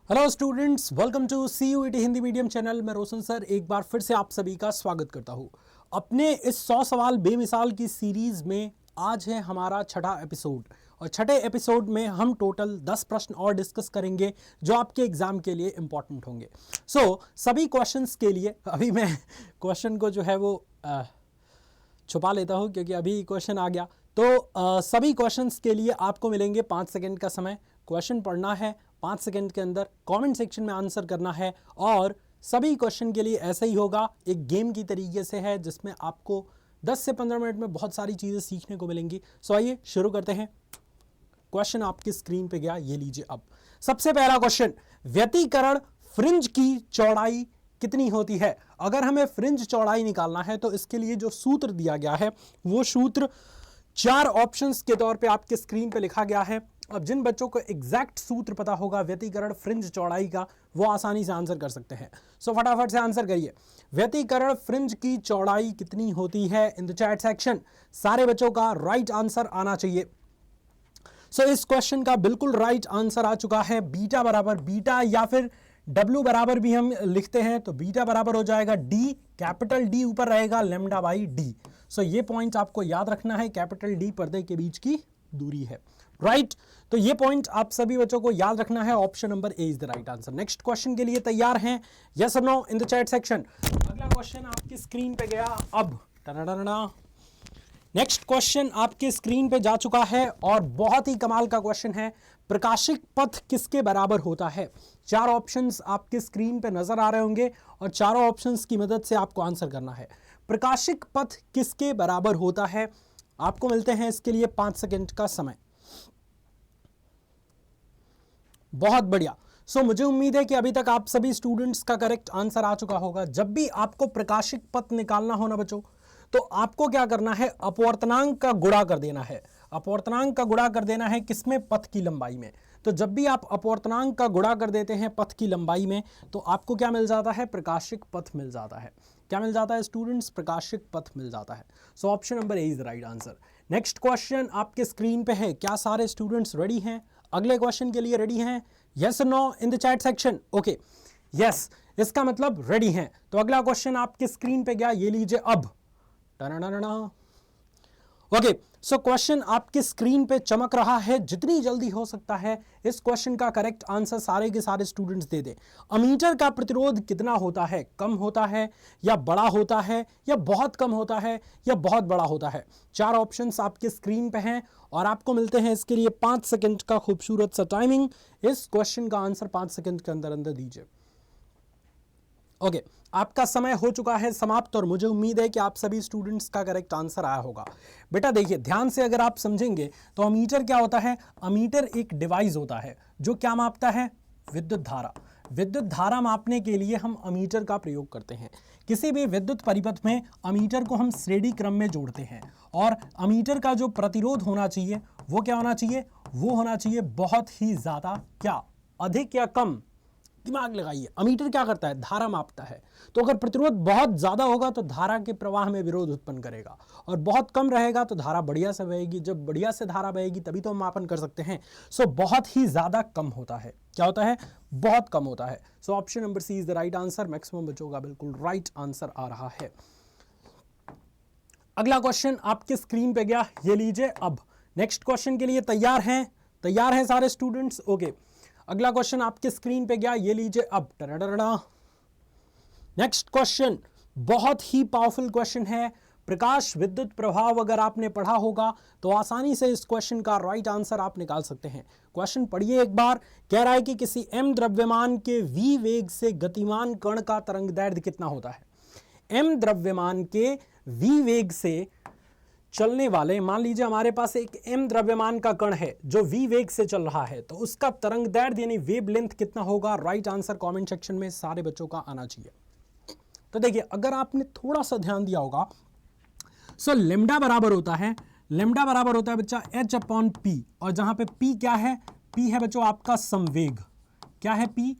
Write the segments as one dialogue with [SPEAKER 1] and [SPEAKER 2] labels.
[SPEAKER 1] Hello students, welcome to CUET Hindi medium channel. मैं Roshan sir एक बार फिर से आप सभी का स्वागत करता हूं। अपने इस 100 सवाल बेमिसाल की सीरीज में आज है हमारा छठा एपिसोड और छठे एपिसोड में हम टोटल 10 प्रश्न और डिस्कस करेंगे जो आपके एग्जाम के लिए इंपॉर्टेंट होंगे। सभी क्वेश्चंस के लिए अभी मैं क्वेश्चन को जो है वो छुपा लेता हूं क्योंकि अभी क्वेश्चन आ गया। तो सभी क्वेश्चंस के लिए आपको मिलेंगे 5 सेकंड का समय। क्वेश्चन पढ़ना है 5 सेकंड के अंदर, कमेंट सेक्शन में आंसर करना है और सभी क्वेश्चन के लिए ऐसा ही होगा, एक गेम की तरीके से है जिसमें आपको 10 से 15 मिनट में बहुत सारी चीज़ें सीखने को मिलेंगी। आइए शुरू करते हैं। क्वेश्चन आपकी स्क्रीन पे गया, ये लीजिए। अब सबसे पहला क्वेश्चन, व्यतिकरण फ्रिंज की चौड़ाई कितनी होती है? अगर हमें फ्रिंज चौड़ाई निकालना है तो इसके लिए जो सूत्र दिया गया है वो सूत्र 4 ऑप्शंस के तौर पे आपके स्क्रीन पे लिखा गया है। अब जिन बच्चों को एग्जैक्ट सूत्र पता होगा व्यतिकरण फ्रिंज चौड़ाई का, वो आसानी से आंसर कर सकते हैं। फटाफट से आंसर करिए, व्यतिकरण फ्रिंज की चौड़ाई कितनी होती है इन द चैट सेक्शन। सारे बच्चों का राइट आंसर आना चाहिए। इस क्वेश्चन का बिल्कुल राइट आंसर आ चुका है, बीटा बराबर बीटा या फिर W बराबर भी हम लिखते हैं तो बीटा बराबर हो जाएगा D, कैपिटल D ऊपर रहेगा लैम्डा बाई डी। ये पॉइंट आपको याद रखना है, कैपिटल D पर्दे के बीच की दूरी है, राइट। तो ये पॉइंट आप सभी बच्चों को याद रखना है। Option number A is the right answer. Next question के लिए तैयार हैं? यस और no in the chat section. अगला क्वेश्चन आपकी स्क्रीन पे गया। अब नेक्स्ट क्वेश्चन आपके स्क्रीन पे जा चुका है और बहुत ही कमाल का क्वेश्चन है। प्रकाशिक पथ किसके बराबर होता है? 4 ऑप्शंस आपके स्क्रीन पे नजर आ रहे होंगे और चारों ऑप्शंस की मदद से आपको आंसर करना है। प्रकाशिक पथ किसके बराबर होता है? आपको मिलते हैं इसके लिए 5 सेकंड का समय। बहुत बढ़िया। मुझे उम्मीद है कि अभी तक आप सभी स्टूडेंट्स का करेक्ट आंसर आ चुका होगा। जब भी आपको प्रकाशिक पथ निकालना हो ना बच्चों, तो आपको क्या करना है, अपवर्तनांक का गुणा कर देना है। अपवर्तनांक का गुणा कर देना है किसमें? पथ की लंबाई में। तो जब भी आप अपवर्तनांक का गुणा कर देते हैं पथ की लंबाई में, तो आपको क्या मिल जाता है? प्रकाशिक पथ मिल जाता है। क्या मिल जाता है स्टूडेंट्स? प्रकाशिक पथ मिल जाता है। Option number A is the right answer. Next question आपके स्क्रीन पे है। क्या सारे स्टूडेंट्स रेडी हैं? अगले क्वेश्चन के लिए रेडी हैं? यस और no in the chat section. Okay, yes, इसका मतलब रेडी हैं। तो अगला क्वेश्चन आपके स्क्रीन पे गया, ये लीजिए। अब ओके, क्वेश्चन आपके स्क्रीन पे चमक रहा है। जितनी जल्दी हो सकता है इस क्वेश्चन का करेक्ट आंसर सारे के सारे स्टूडेंट्स दे दें। अमीटर का प्रतिरोध कितना होता है? कम होता है या बड़ा होता है या बहुत कम होता है या बहुत बड़ा होता है? 4 ऑप्शंस आपके स्क्रीन पे हैं और आपको मिलते हैं इसके लिए 5 सेकंड का खूबसूरत सा टाइमिंग। इस क्वेश्चन का आंसर 5 सेकंड के अंदर अंदर दीजिए। ओके, आपका समय हो चुका है समाप्त और मुझे उम्मीद है कि आप सभी स्टूडेंट्स का करेक्ट आंसर आया होगा। बेटा देखिए, ध्यान से अगर आप समझेंगे तो अमीटर क्या होता है? अमीटर एक डिवाइस होता है जो क्या मापता है? विद्युत धारा। विद्युत धारा मापने के लिए हम अमीटर का प्रयोग करते हैं। किसी भी विद्युत परिपथ में अमीटर को हम श्रेणी क्रम में जोड़ते हैं और अमीटर का जो प्रतिरोध होना चाहिए वो क्या होना चाहिए? वो होना चाहिए बहुत ही ज्यादा, क्या अधिक या कम? दिमाग लगाइए। अमीटर क्या करता है? धारा मापता है। तो अगर प्रतिरोध बहुत ज्यादा होगा तो धारा के प्रवाह में विरोध उत्पन्न करेगा और बहुत कम रहेगा तो धारा बढ़िया से बहेगी। जब बढ़िया से धारा बहेगी तभी तो हम मापन कर सकते हैं। बहुत ही ज्यादा कम होता है। क्या होता है? बहुत कम होता है। Option number C is the right answer. Maximum बच्चों का बिल्कुल राइट आंसर आ रहा है। अगला क्वेश्चन आपके स्क्रीन पे गया, ये लीजिए। अब नेक्स्ट क्वेश्चन के लिए तैयार हैं? तैयार हैं सारे स्टूडेंट्स? ओके, अगला क्वेश्चन आपके स्क्रीन पे गया, ये लीजिए। अब नेक्स्ट क्वेश्चन बहुत ही पावरफुल क्वेश्चन है। प्रकाश विद्युत प्रभाव अगर आपने पढ़ा होगा तो आसानी से इस क्वेश्चन का राइट आंसर आप निकाल सकते हैं। क्वेश्चन पढ़िए एक बार। कह रहा है कि किसी m द्रव्यमान के v वेग से गतिमान कण का तरंगदैर्घ्य कितना होता है? m द्रव्यमान के v वेग से चलने वाले, मान लीजिए हमारे पास एक m द्रव्यमान का कण है जो v वेग से चल रहा है, तो उसका तरंगदैर्घ्य यानी वेव लेंथ कितना होगा? राइट आंसर कमेंट सेक्शन में सारे बच्चों का आना चाहिए। तो देखिए, अगर आपने थोड़ा सा ध्यान दिया होगा, लेम्डा बराबर होता है, लेम्डा बराबर होता है बच्चा h अपॉन p, और जहां पे p क्या है? p है बच्चों आपका संवेग। क्या है p?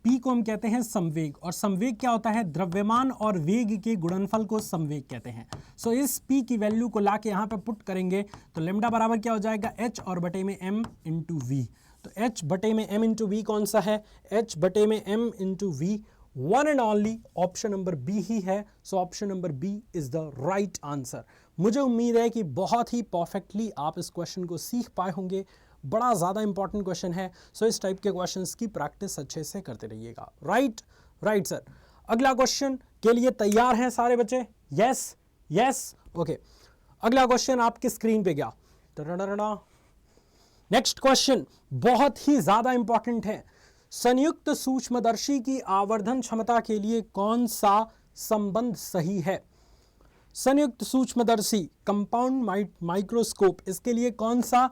[SPEAKER 1] P को हम कहते हैं संवेग, और संवेग क्या होता है? द्रव्यमान और वेग के गुणनफल को संवेग कहते हैं। इस P की वैल्यू को लाके यहाँ पे पुट करेंगे तो लेम्डा बराबर क्या हो जाएगा? h और बटे में m इंटू वी। तो H बटे में M इंटू वी कौन सा है? H बटे में M into V, one and only option number B ही है। So option number B is the right answer. मुझे उम्मीद है कि बहुत ही परफेक्टली आप इस क्वेश्चन को सीख पाए होंगे। बड़ा ज़्यादा इंपॉर्टेंट क्वेश्चन है, सो इस टाइप के क्वेश्चंस की प्रैक्टिस अच्छे से करते रहिएगा। Right sir. अगला क्वेश्चन के लिए तैयार हैं सारे बच्चे? Yes okay. अगला क्वेश्चन आपके स्क्रीन पे गया। नेक्स्ट क्वेश्चन बहुत ही ज्यादा इंपॉर्टेंट है। संयुक्त सूक्ष्मदर्शी की आवर्धन क्षमता के लिए कौन सा संबंध सही है? संयुक्त सूक्ष्मदर्शी, कंपाउंड माइक्रोस्कोप, इसके लिए कौन सा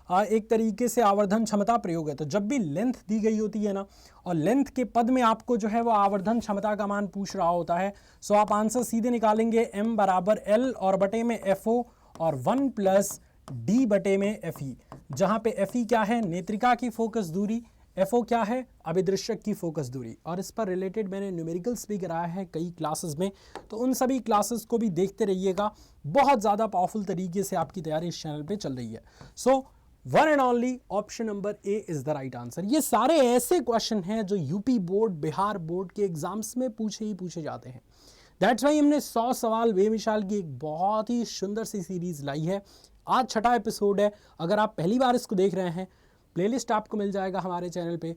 [SPEAKER 1] एक तरीके से आवर्धन क्षमता प्रयोग है? तो जब भी लेंथ दी गई होती है ना, और लेंथ के पद में आपको जो है वो आवर्धन क्षमता का मान पूछ रहा होता है, सो आप आंसर सीधे निकालेंगे m बराबर l और बटे में FO और 1 प्लस d बटे में FE, जहां पे FE क्या है? नेत्रिका की फोकस दूरी, FO क्या है? अभिदृश्यक की फोकस दूरी। और इस पर रिलेटेड मैंने न्यूमेरिकल्स भी कराया है कई क्लासेस में, तो उन सभी क्लासेस को भी देखते रहिएगा। बहुत ज़्यादा पावरफुल तरीके से आपकी तैयारी इस चैनल पे चल रही है। So one and only option number A is the right answer. ये सारे ऐसे क्वेश्चन हैं जो यूपी बोर्ड, बिहार बोर्ड के एग्जाम्स में पूछे जाते हैं। दैट्स वाई हमने 100 सवाल बेमिसाल की एक बहुत ही सुंदर सी सीरीज लाई है। आज छठा एपिसोड है। अगर आप पहली बार इसको देख रहे हैं, प्लेलिस्ट आपको मिल जाएगा हमारे चैनल पे।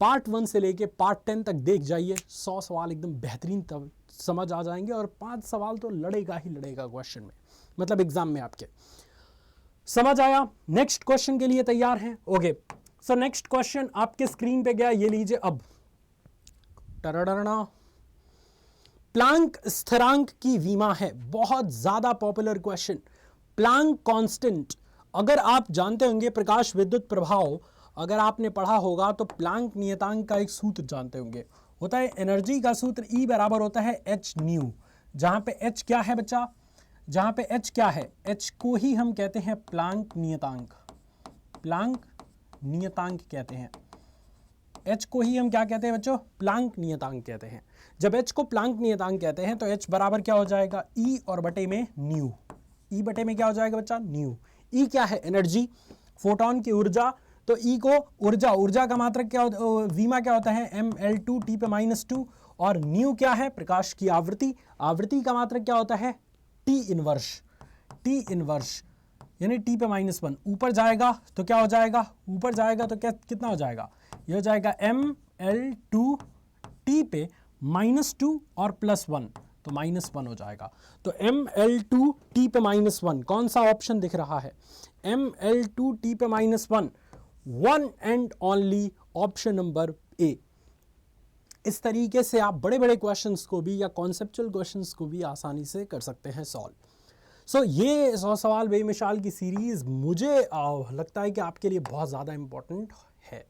[SPEAKER 1] पार्ट 1 से लेके पार्ट 10 तक देख जाइए। 100 सवाल एकदम बेहतरीन तब समझ आ जाएंगे, और 5 सवाल तो लड़ेगा ही लड़ेगा क्वेश्चन में, मतलब एग्जाम में आपके। समझ आया? नेक्स्ट क्वेश्चन के लिए तैयार हैं? ओके, सो नेक्स्ट क्वेश्चन आपके स्क्रीन पे गया, ये लीजिए अब। प्लांक स्थिरांक की विमा है, बहुत ज्यादा पॉपुलर क्वेश्चन। प्लांक कांस्टेंट, अगर आप जानते होंगे प्रकाश विद्युत प्रभाव, अगर आपने पढ़ा होगा तो प्लांक नियतांक का एक सूत्र जानते होंगे, होता है एनर्जी का सूत्र E बराबर होता है h न्यू, जहां पे h क्या है बच्चा? जहां पे h क्या है? h को ही हम कहते हैं प्लांक नियतांक। प्लांक नियतांक कहते हैं h को ही हम क्या कहते हैं बच्चों? प्लांक नियतांक कहते हैं। जब h को प्लांक नियतांक कहते हैं तो h बराबर क्या हो जाएगा? E और बटे में न्यू। E बटे में क्या हो जाएगा बच्चा? न्यू। E क्या है? एनर्जी, फोटोन की ऊर्जा। तो E को ऊर्जा का मात्रक क्या होता है? विमा क्या होता है? mL2 T पे -2। और न्यू क्या है? प्रकाश की आवृत्ति। आवृत्ति का मात्रक क्या होता है? T इनवर्स यानी T पे -1। ऊपर जाएगा तो क्या हो जाएगा? ऊपर जाएगा तो क्या कितना हो जाएगा? ये हो जाएगा mL2 T पे -2 और +1, तो -1 हो जाएगा। तो mL2 T पे -1 कौन सा ऑप्शन दिख रहा है? mL2 T पे -1, one and only option number A. इस तरीके से आप बड़े बड़े क्वेश्चंस को भी या कॉन्सेप्चुअल क्वेश्चंस को भी आसानी से कर सकते हैं सॉल्व। सो ये 100 सवाल बेमिसाल की सीरीज मुझे लगता है कि आपके लिए बहुत ज़्यादा इंपॉर्टेंट है।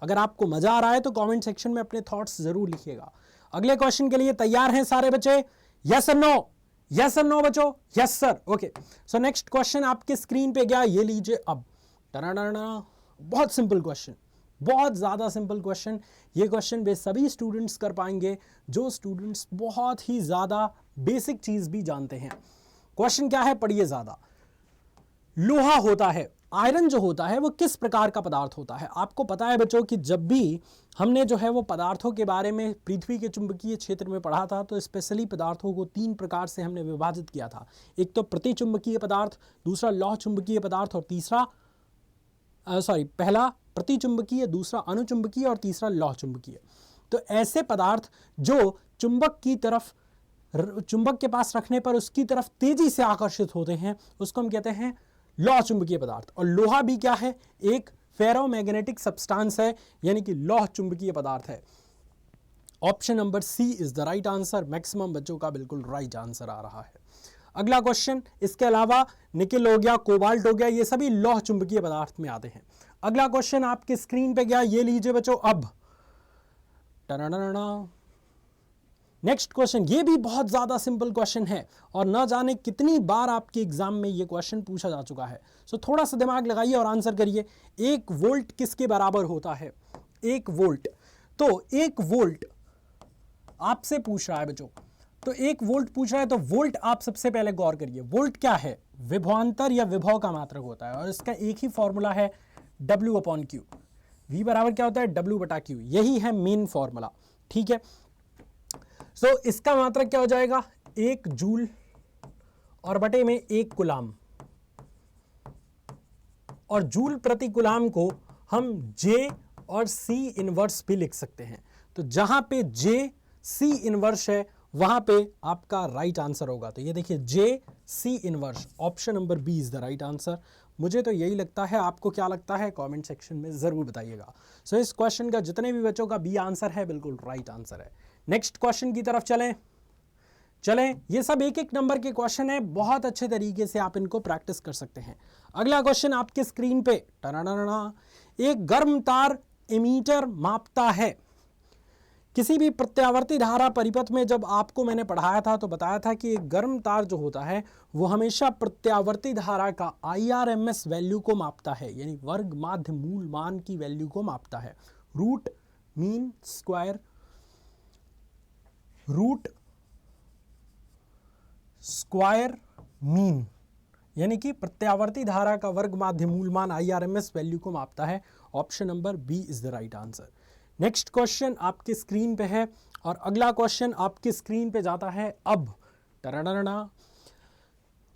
[SPEAKER 1] अगर आपको मज़ा आ रहा है तो कमेंट सेक्शन में अपने थॉट्स ज़रूर लिखिएगा। अगले क्वेश्चन के लिए तैयार हैं सारे बच्चे? यस और नो? यस और नो बच्चों? Yes sir. Okay, so next question आपके स्क्रीन पे गया, ये लीजिए अब। बहुत सिंपल क्वेश्चन, बहुत ज़्यादा सिंपल क्वेश्चन। ये क्वेश्चन वे सभी स्टूडेंट्स कर पाएंगे जो स्टूडेंट्स बहुत ही ज़्यादा बेसिक चीज़ भी जानते हैं। क्वेश्चन क्या है? पढ़िए ज़्यादा। लोहा होता है, आयरन जो होता है वो किस प्रकार का पदार्थ होता है? आपको पता है बच्चों कि जब भी हमने जो है वो पदार्थों के बारे में पृथ्वी के चुंबकीय क्षेत्र में पढ़ा था, तो स्पेशली पदार्थों को 3 प्रकार से हमने विभाजित किया था। एक तो प्रतिचुंबकीय पदार्थ, दूसरा लौह चुंबकीय पदार्थ, और तीसरा पहला प्रतिचुंबकीय, दूसरा अनुचुंबकीय और तीसरा लौह चुंबकीय। तो ऐसे पदार्थ जो चुंबक की तरफ, चुंबक के पास रखने पर उसकी तरफ तेजी से आकर्षित होते हैं, उसको हम कहते हैं लौह चुंबकीय पदार्थ। और लोहा भी क्या है? एक फेरोमैग्नेटिक सब्सटेंस है, यानी कि लौह चुंबकीय पदार्थ है। Option number C is the right answer. Maximum बच्चों का बिल्कुल राइट आंसर आ रहा है। अगला क्वेश्चन, इसके अलावा निकेल हो गया, कोबाल्ट हो गया, ये सभी लौह चुंबकीय पदार्थ में आते हैं। अगला क्वेश्चन आपके स्क्रीन पे गया, ये लीजिए बच्चों अब। नेक्स्ट क्वेश्चन, ये भी बहुत ज्यादा सिंपल क्वेश्चन है और न जाने कितनी बार आपके एग्जाम में ये क्वेश्चन पूछा जा चुका है। सो थोड़ा सा दिमाग लगाइए और आंसर करिए। 1 वोल्ट किसके बराबर होता है? 1 वोल्ट। तो 1 वोल्ट आपसे पूछ रहा है बच्चों, तो 1 वोल्ट पूछ रहा है, तो वोल्ट आप सबसे पहले गौर करिए। वोल्ट क्या है? विभवांतर या विभव का मात्रक होता है, और इसका एक ही फॉर्मूला है W/Q। V बराबर क्या होता है, W/Q, यही है मेन फॉर्मूला, ठीक है। सो इसका मात्रक क्या हो जाएगा, 1 जूल और बटे में 1 कुलाम, और जूल प्रति कुलाम को हम J और C इनवर्स भी लिख सकते हैं। तो जहां पे J C इनवर्स है वहां पे आपका राइट आंसर होगा। तो ये देखिए J C inverse, option number B is the right answer. मुझे तो यही लगता है, आपको क्या लगता है कमेंट सेक्शन में जरूर बताइएगा। सो इस क्वेश्चन का जितने भी बच्चों का बी आंसर है बिल्कुल राइट आंसर है। नेक्स्ट क्वेश्चन की तरफ चलें, ये सब एक एक नंबर के क्वेश्चन है, बहुत अच्छे तरीके से आप इनको प्रैक्टिस कर सकते हैं। अगला क्वेश्चन आपके स्क्रीन पे, एक गर्म तार एमीटर मापता है। किसी भी प्रत्यावर्ती धारा परिपथ में जब आपको मैंने पढ़ाया था तो बताया था कि एक गर्म तार जो होता है वो हमेशा प्रत्यावर्ती धारा का IRMS वैल्यू को मापता है, यानी वर्ग माध्य मूल मान की वैल्यू को मापता है। Root mean square, root square mean, यानी कि प्रत्यावर्ती धारा का वर्ग माध्य मूल मान IRMS वैल्यू को मापता है। Option number B is the right answer. Next question आपके स्क्रीन पे है और अगला क्वेश्चन आपके स्क्रीन पे जाता है अब।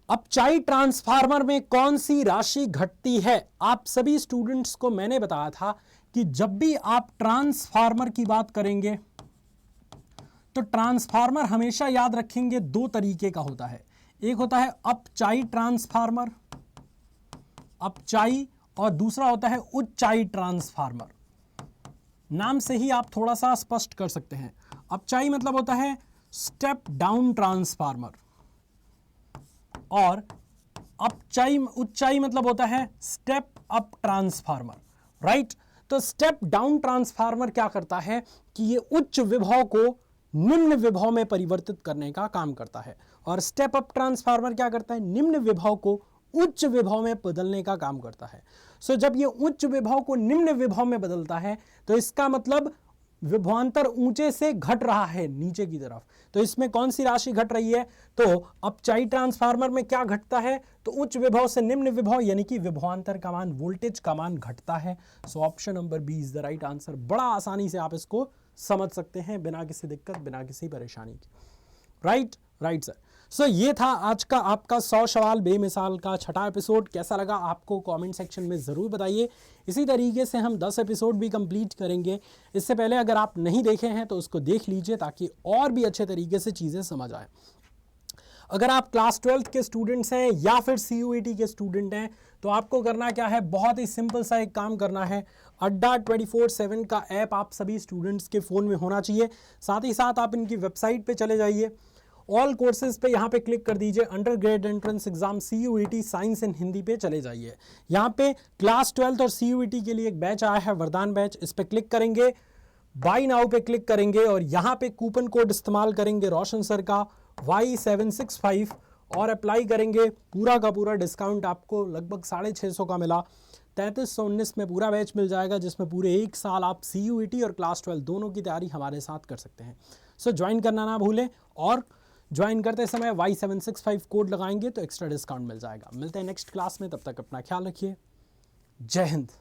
[SPEAKER 1] अपचाई ट्रांसफार्मर में कौन सी राशि घटती है? आप सभी स्टूडेंट्स को मैंने बताया था कि जब भी आप ट्रांसफार्मर की बात करेंगे तो ट्रांसफार्मर हमेशा याद रखेंगे दो तरीके का होता है। एक होता है अपचाई ट्रांसफार्मर, अपचाई, और दूसरा होता है उच्चाई ट्रांसफार्मर। नाम से ही आप थोड़ा सा स्पष्ट कर सकते हैं। अपचाई मतलब होता है स्टेप डाउन ट्रांसफार्मर, और उच्चाई मतलब होता है स्टेप अप ट्रांसफार्मर, राइट। तो स्टेप डाउन ट्रांसफार्मर क्या करता है कि ये उच्च विभव को निम्न विभव में परिवर्तित करने का काम करता है, और स्टेप अप ट्रांसफार्मर क्या करता है, निम्न विभव को उच्च विभव में बदलने का काम करता है। सो जब ये उच्च विभव को निम्न विभव में बदलता है तो इसका मतलब विभवांतर ऊंचे से घट रहा है नीचे की तरफ। तो इसमें कौन सी राशि घट रही है? तो अपचाई ट्रांसफार्मर में क्या घटता है? तो उच्च विभव से निम्न विभव, यानी कि विभवांतर का मान, वोल्टेज का मान घटता है। So option number B is the right answer. बड़ा आसानी से आप इसको समझ सकते हैं बिना किसी दिक्कत, बिना किसी परेशानी के। Right sir. सो ये था आज का आपका 100 सवाल बेमिसाल का छठा एपिसोड। कैसा लगा आपको कमेंट सेक्शन में ज़रूर बताइए। इसी तरीके से हम 10 एपिसोड भी कंप्लीट करेंगे। इससे पहले अगर आप नहीं देखे हैं तो उसको देख लीजिए ताकि और भी अच्छे तरीके से चीज़ें समझ आए। अगर आप क्लास 12th के स्टूडेंट्स हैं या फिर CUET के स्टूडेंट हैं तो आपको करना क्या है, बहुत ही सिंपल सा एक काम करना है। अड्डा 24/7 का ऐप आप सभी स्टूडेंट्स के फ़ोन में होना चाहिए। साथ ही साथ आप इनकी वेबसाइट पे चले जाइए, ऑल कोर्सेज पे यहाँ पे क्लिक कर दीजिए, under grade entrance exam CUET science and Hindi पे चले जाइए। यहाँ पे क्लास 12th और CUET के लिए एक बैच आया है, वरदान बैच। इस पर क्लिक करेंगे, बाई नाउ पे क्लिक करेंगे और यहाँ पे कूपन कोड इस्तेमाल करेंगे रोशन सर का Y765 और अप्लाई करेंगे। पूरा का पूरा डिस्काउंट आपको लगभग 650 का मिला। 3319 में पूरा बैच मिल जाएगा, जिसमें पूरे 1 साल आप CUET और क्लास 12 दोनों की तैयारी हमारे साथ कर सकते हैं। सो ज्वाइन करना ना भूलें, और ज्वाइन करते समय Y765 कोड लगाएंगे तो एक्स्ट्रा डिस्काउंट मिल जाएगा। मिलते हैं नेक्स्ट क्लास में, तब तक अपना ख्याल रखिए। जय हिंद।